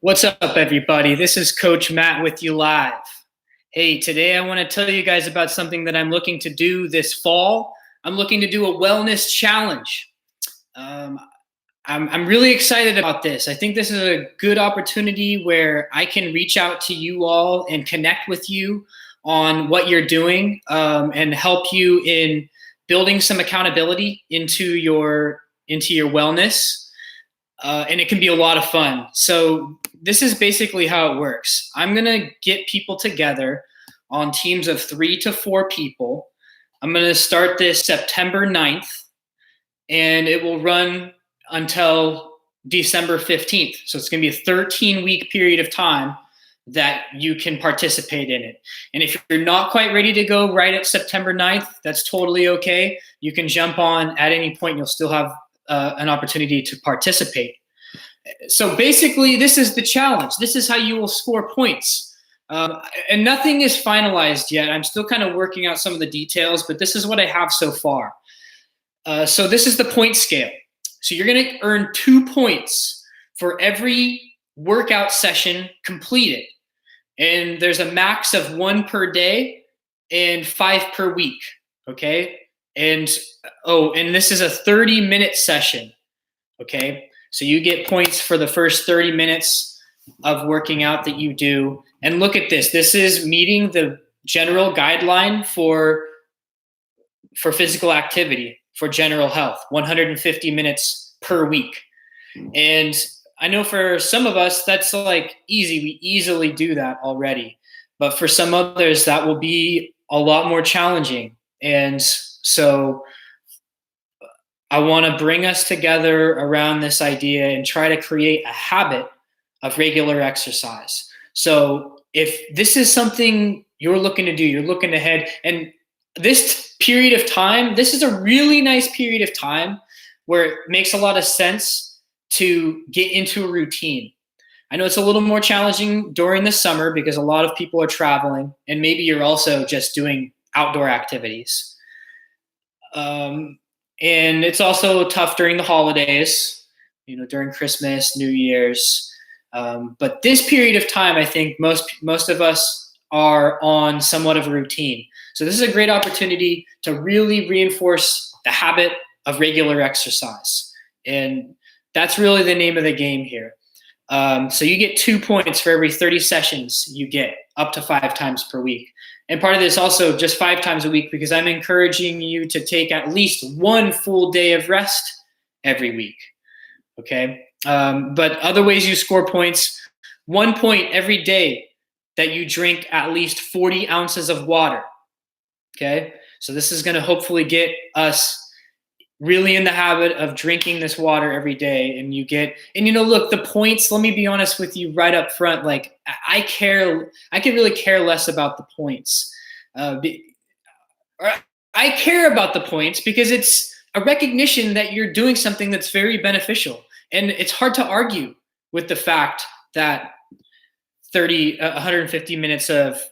What's up, everybody? This is Coach Matt with you live. Hey, today I want to tell you guys about something that I'm looking to do this fall. I'm looking to do a wellness challenge. Um, I'm really excited about this. I think this is a good opportunity where I can reach out to you all and connect with you on what you're doing and help you in building some accountability into your wellness. And it can be a lot of fun. So this is basically how it works. I'm going to get people together on teams of 3 to 4 people. I'm going to start this September 9th, and it will run until December 15th. So it's going to be a 13-week period of time that you can participate in it. And if you're not quite ready to go right at September 9th, that's totally okay. You can jump on at any point. You'll still have an opportunity to participate. So basically, this is the challenge. This is how you will score points. And nothing is finalized yet. I'm still kind of working out some of the details, but this is what I have so far. So this is the point scale. So you're going to earn 2 points for every workout session completed. And there's a max of 1 per day and 5 per week. Okay. And this is a 30-minute session. Okay. So you get points for the first 30 minutes of working out that you do. And look at this. This is meeting the general guideline for physical activity, for general health, 150 minutes per week. And I know for some of us, that's like easy. We easily do that already. But for some others, that will be a lot more challenging. And so I want to bring us together around this idea and try to create a habit of regular exercise. So if this is something you're looking to do, you're looking ahead, and this period of time, this is a really nice period of time where it makes a lot of sense to get into a routine. I know it's a little more challenging during the summer because a lot of people are traveling, and maybe you're also just doing outdoor activities. And it's also tough during the holidays, during Christmas, New Year's. But this period of time, I think most of us are on somewhat of a routine. So this is a great opportunity to really reinforce the habit of regular exercise. And that's really the name of the game here. So you get 2 points for every 30 sessions you get, up to 5 times per week. And part of this also just 5 times a week because I'm encouraging you to take at least 1 full day of rest every week. Okay. But other ways you score points, 1 point every day that you drink at least 40 ounces of water. Okay. So this is going to hopefully get us really in the habit of drinking this water every day. And look, the points, let me be honest with you right up front. Like I could really care less about the points. I care about the points because it's a recognition that you're doing something that's very beneficial. And it's hard to argue with the fact that 150 minutes of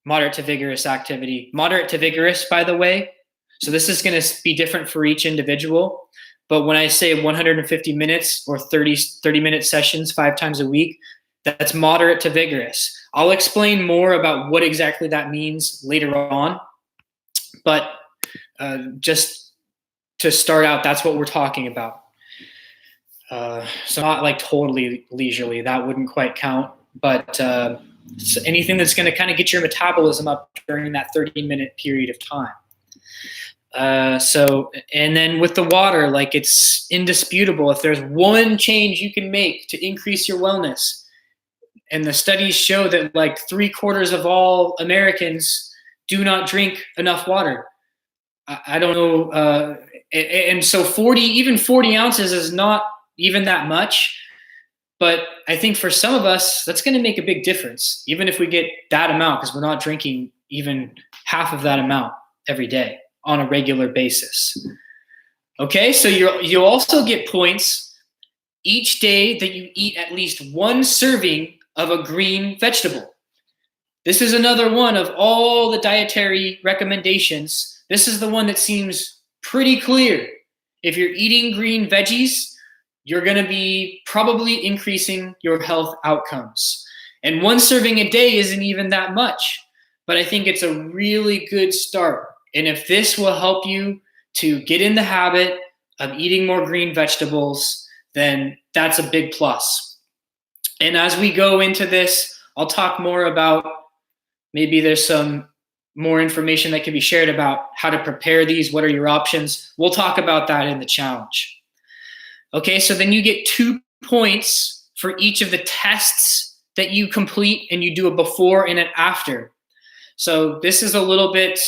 moderate to vigorous activity, moderate to vigorous, by the way. So this is going to be different for each individual. But when I say 150 minutes or 30-minute sessions 5 times a week, that's moderate to vigorous. I'll explain more about what exactly that means later on. But just to start out, that's what we're talking about. So not like totally leisurely. That wouldn't quite count. But anything that's going to kind of get your metabolism up during that 30-minute period of time. And then with the water, like it's indisputable. If there's one change you can make to increase your wellness, and the studies show that like 3/4 of all Americans do not drink enough water. I don't know. And so 40 ounces is not even that much. But I think for some of us, that's going to make a big difference, even if we get that amount, because we're not drinking even half of that amount every day on a regular basis. Okay, so you'll also get points each day that you eat at least 1 serving of a green vegetable. This is another one of all the dietary recommendations. This is the one that seems pretty clear. If you're eating green veggies, you're going to be probably increasing your health outcomes. And one serving a day isn't even that much, but I think it's a really good start. And if this will help you to get in the habit of eating more green vegetables, then that's a big plus. And as we go into this, I'll talk more about, maybe there's some more information that can be shared about how to prepare these. What are your options? We'll talk about that in the challenge. Okay, so then you get 2 points for each of the tests that you complete, and you do a before and an after. So this is a little bit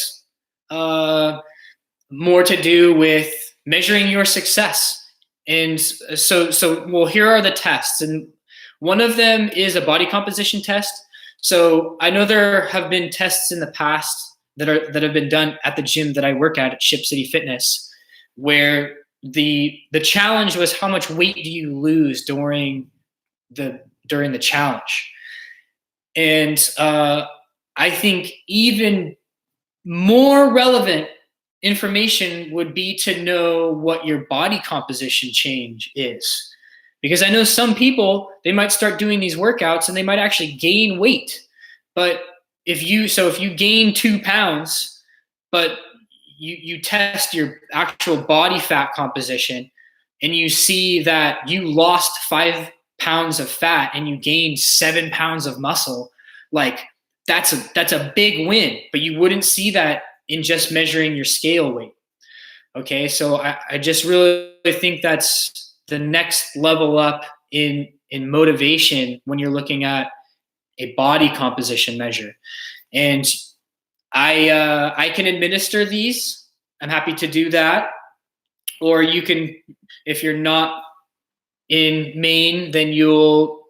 more to do with measuring your success. And well, here are the tests. And one of them is a body composition test. So I know there have been tests in the past that have been done at the gym that I work at Ship City Fitness, where the challenge was how much weight do you lose during the challenge. And I think even more relevant information would be to know what your body composition change is. Because I know some people, they might start doing these workouts and they might actually gain weight. But if you gain 2 pounds, but you test your actual body fat composition and you see that you lost 5 pounds of fat and you gained 7 pounds of muscle, like that's a big win, but you wouldn't see that in just measuring your scale weight. Okay, so I just really think that's the next level up in motivation when you're looking at a body composition measure. And I can administer these. I'm happy to do that. Or you can, if you're not in Maine, then you'll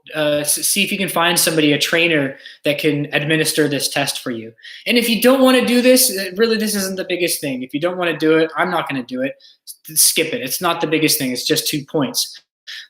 see if you can find somebody, a trainer that can administer this test for you. And if you don't want to do this, really, this isn't the biggest thing. If you don't want to do it, I'm not going to do it. Skip it. It's not the biggest thing. It's just 2 points.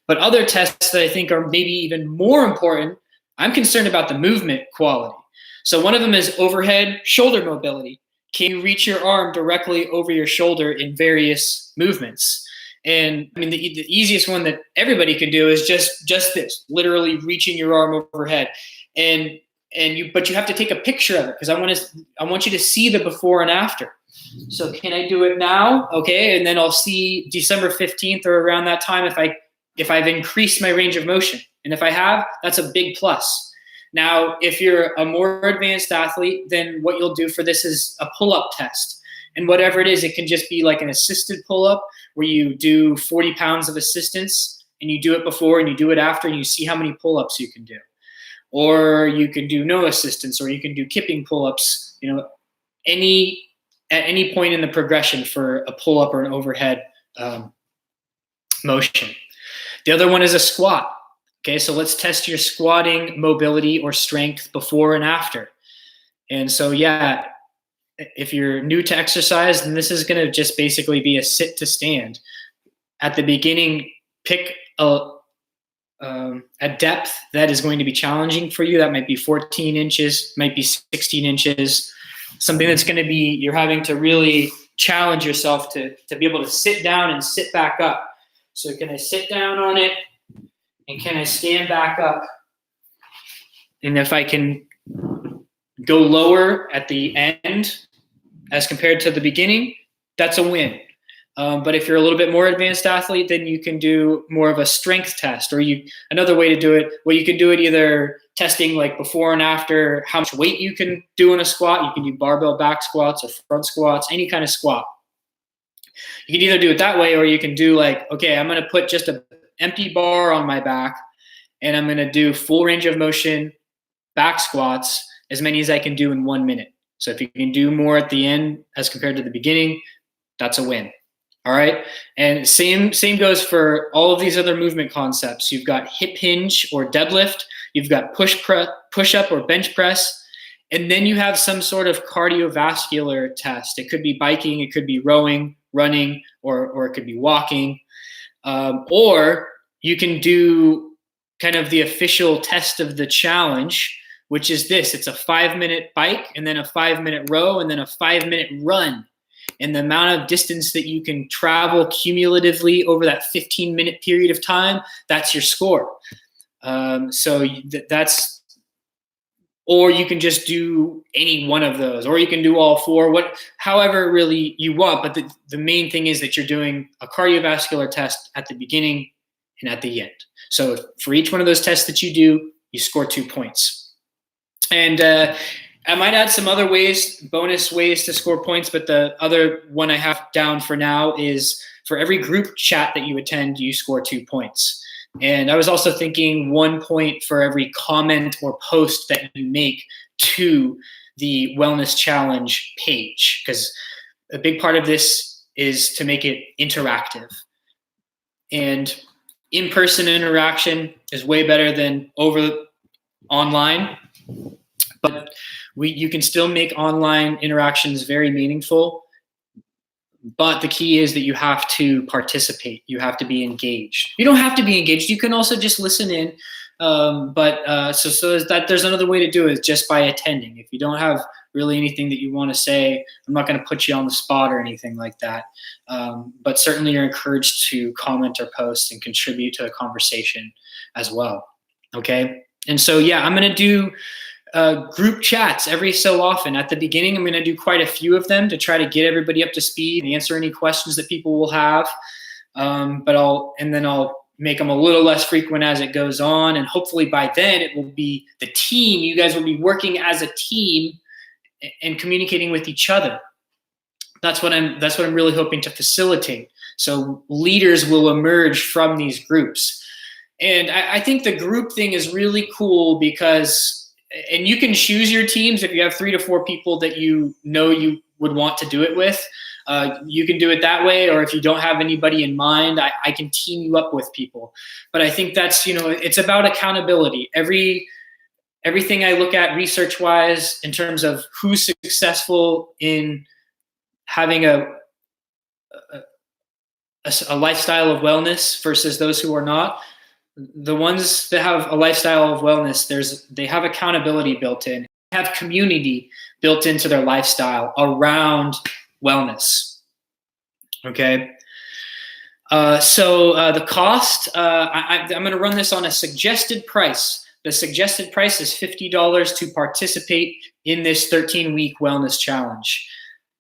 But other tests that I think are maybe even more important, I'm concerned about the movement quality. So one of them is overhead shoulder mobility. Can you reach your arm directly over your shoulder in various movements? And I mean, the easiest one that everybody can do is just this, literally reaching your arm overhead. But you have to take a picture of it, because I want you to see the before and after. So can I do it now? Okay, and then I'll see December 15th or around that time if I've increased my range of motion. And if I have, that's a big plus. Now, if you're a more advanced athlete, then what you'll do for this is a pull-up test. And whatever it is, it can just be like an assisted pull-up where you do 40 pounds of assistance and you do it before and you do it after and you see how many pull-ups you can do. Or you can do no assistance, or you can do kipping pull-ups, at any point in the progression for a pull-up or an overhead motion. The other one is a squat. Okay, so let's test your squatting mobility or strength before and after. And so, yeah, if you're new to exercise, then this is going to just basically be a sit to stand. At the beginning, pick a depth that is going to be challenging for you. That might be 14 inches, might be 16 inches, something that's going to be, you're having to really challenge yourself to be able to sit down and sit back up. So can I sit down on it? And can I stand back up? And if I can go lower at the end as compared to the beginning, that's a win. But if you're a little bit more advanced athlete, then you can do more of a strength test. Or another way to do it, well, you can do it either testing like before and after how much weight you can do in a squat. You can do barbell back squats or front squats, any kind of squat. You can either do it that way, or you can do like, okay, I'm going to put just an empty bar on my back and I'm going to do full range of motion back squats, as many as I can do in 1 minute. So if you can do more at the end as compared to the beginning, that's a win. All right. And same goes for all of these other movement concepts. You've got hip hinge or deadlift. You've got push up or bench press. And then you have some sort of cardiovascular test. It could be biking, it could be rowing, running, or it could be walking. Or you can do kind of the official test of the challenge, which is this. It's a 5-minute bike and then a 5-minute row and then a 5-minute run. and the amount of distance that you can travel cumulatively over that 15-minute period of time, that's your score. So that's, or you can just do any one of those, or you can do all four, however really you want. But the main thing is that you're doing a cardiovascular test at the beginning and at the end. So for each one of those tests that you do, you score 2 points. And I might add some other bonus ways to score points, but the other one I have down for now is for every group chat that you attend, you score 2 points. And I was also thinking 1 point for every comment or post that you make to the Wellness Challenge page, because a big part of this is to make it interactive. And in-person interaction is way better than online, but you can still make online interactions very meaningful. But the key is that you have to participate. You have to be engaged. You don't have to be engaged. You can also just listen in. So there's another way to do it, just by attending. If you don't have really anything that you want to say, I'm not going to put you on the spot or anything like that. But certainly you're encouraged to comment or post and contribute to the conversation as well. Okay. And so, yeah, I'm going to do group chats every so often. At the beginning, I'm going to do quite a few of them to try to get everybody up to speed and answer any questions that people will have. But I'll make them a little less frequent as it goes on. And hopefully by then it will be the team. You guys will be working as a team and communicating with each other. That's what I'm really hoping to facilitate. So leaders will emerge from these groups. And I think the group thing is really cool because, and you can choose your teams if you have 3 to 4 people that you know you would want to do it with. You can do it that way, or if you don't have anybody in mind, I can team you up with people. But I think that's, it's about accountability. Everything I look at research-wise in terms of who's successful in having a lifestyle of wellness versus those who are not, the ones that have a lifestyle of wellness, they have accountability built in, have community built into their lifestyle around wellness. Okay. So the cost, I'm going to run this on a suggested price. The suggested price is $50 to participate in this 13-week wellness challenge.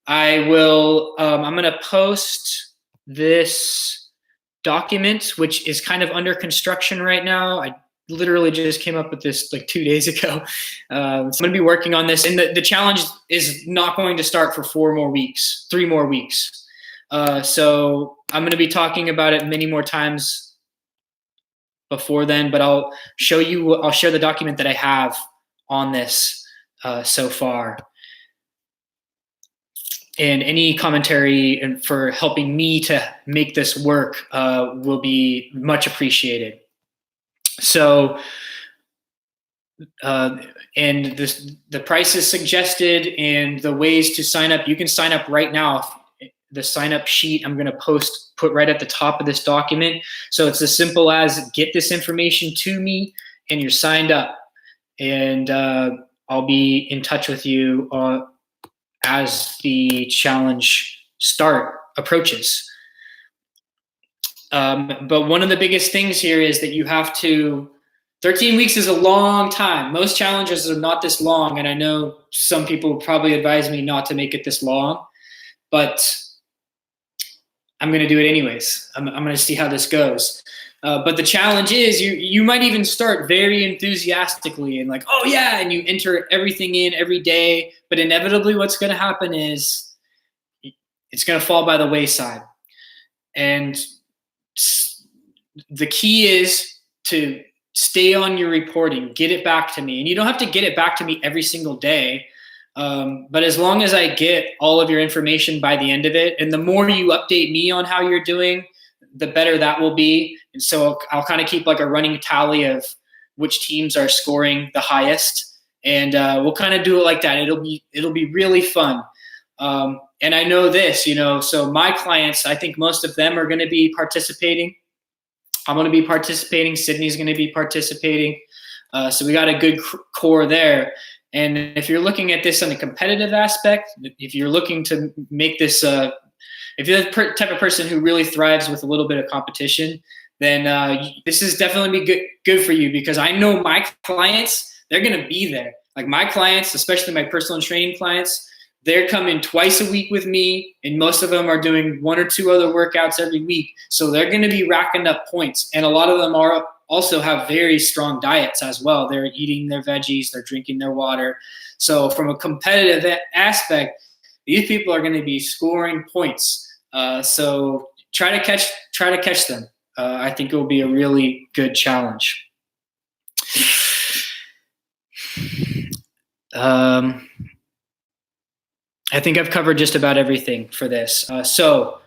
I'm going to post this document, which is kind of under construction right now. I literally just came up with this like 2 days ago. So I'm going to be working on this, and the challenge is not going to start for 3 more weeks. So I'm going to be talking about it many more times before then, but I'll share the document that I have on this so far. And any commentary and for helping me to make this work will be much appreciated. So, and the price is suggested, and the ways to sign up. You can sign up right now. The sign up sheet I'm going to put right at the top of this document. So it's as simple as get this information to me, and you're signed up. And I'll be in touch with you as the challenge approaches. But one of the biggest things here is that you have to, 13 weeks is a long time. Most challenges are not this long, and I know some people would probably advise me not to make it this long, but I'm going to do it anyways. I'm going to see how this goes. But the challenge is you might even start very enthusiastically and like, oh yeah, and you enter everything in every day, but inevitably what's going to happen is it's going to fall by the wayside. And the key is to stay on your reporting, get it back to me. And you don't have to get it back to me every single day. But as long as I get all of your information by the end of it, and the more you update me on how you're doing, the better that will be. And so I'll kind of keep like a running tally of which teams are scoring the highest. And we'll kind of do it like that. It'll be really fun. And I know this, so my clients, I think most of them are going to be participating. I'm going to be participating. Sydney's going to be participating. So we got a good core there. And if you're looking at this on a competitive aspect, if you're looking to make this, if you're the type of person who really thrives with a little bit of competition, then this is definitely be good for you, because I know my clients, they're going to be there. Like my clients, especially my personal training clients, they're coming twice a week with me, and most of them are doing 1 or 2 other workouts every week. So they're going to be racking up points. And a lot of them are also have very strong diets as well. They're eating their veggies, they're drinking their water. So from a competitive aspect, these people are going to be scoring points. So try to catch them. I think it will be a really good challenge. I think I've covered just about everything for this. So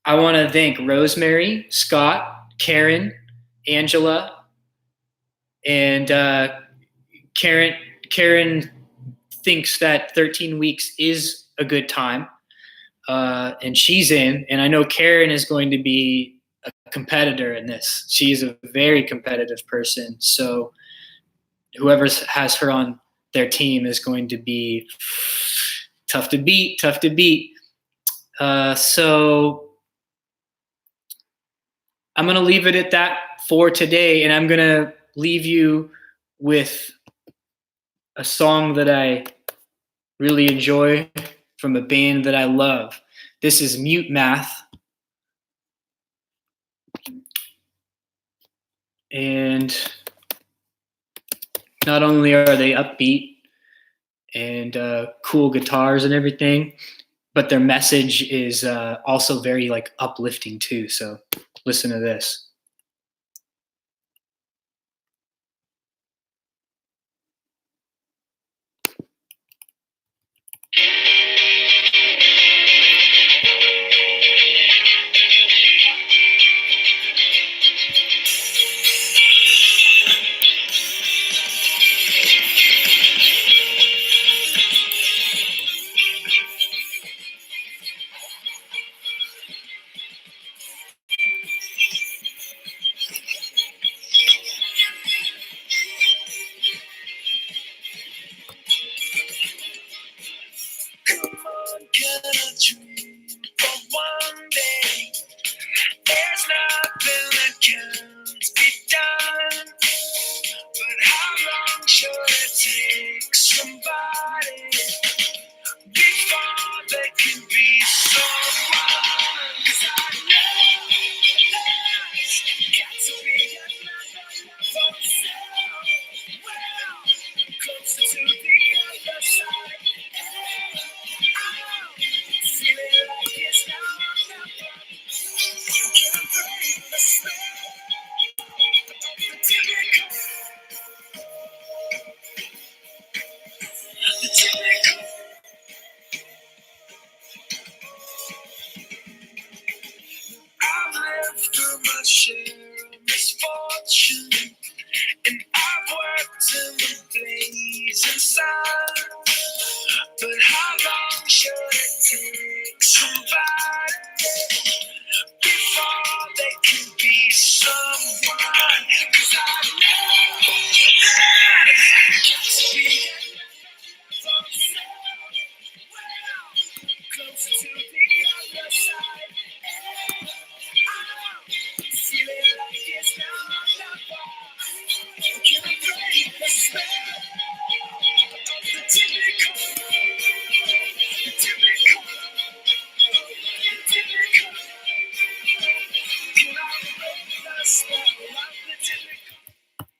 I want to thank Rosemary, Scott, Karen, Angela, and Karen thinks that 13 weeks is a good time, and she's in. And I know Karen is going to be a competitor in this. She's a very competitive person. So whoever has her on their team is going to be tough to beat. So I'm going to leave it at that for today, and I'm going to leave you with a song that I really enjoy from a band that I love. This is Mute Math. And not only are they upbeat and cool guitars and everything, but their message is also very like uplifting too. So listen to this.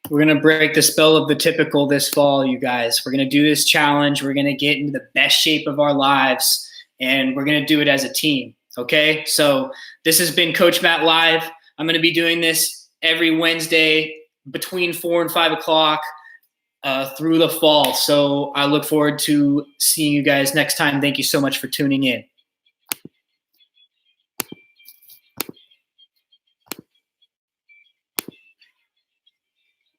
We're going to break the spell of the typical this fall, you guys. We're going to do this challenge. We're going to get into the best shape of our lives, and we're going to do it as a team, okay? So this has been Coach Matt Live. I'm going to be doing this every Wednesday between 4 and 5 o'clock through the fall. So I look forward to seeing you guys next time. Thank you so much for tuning in.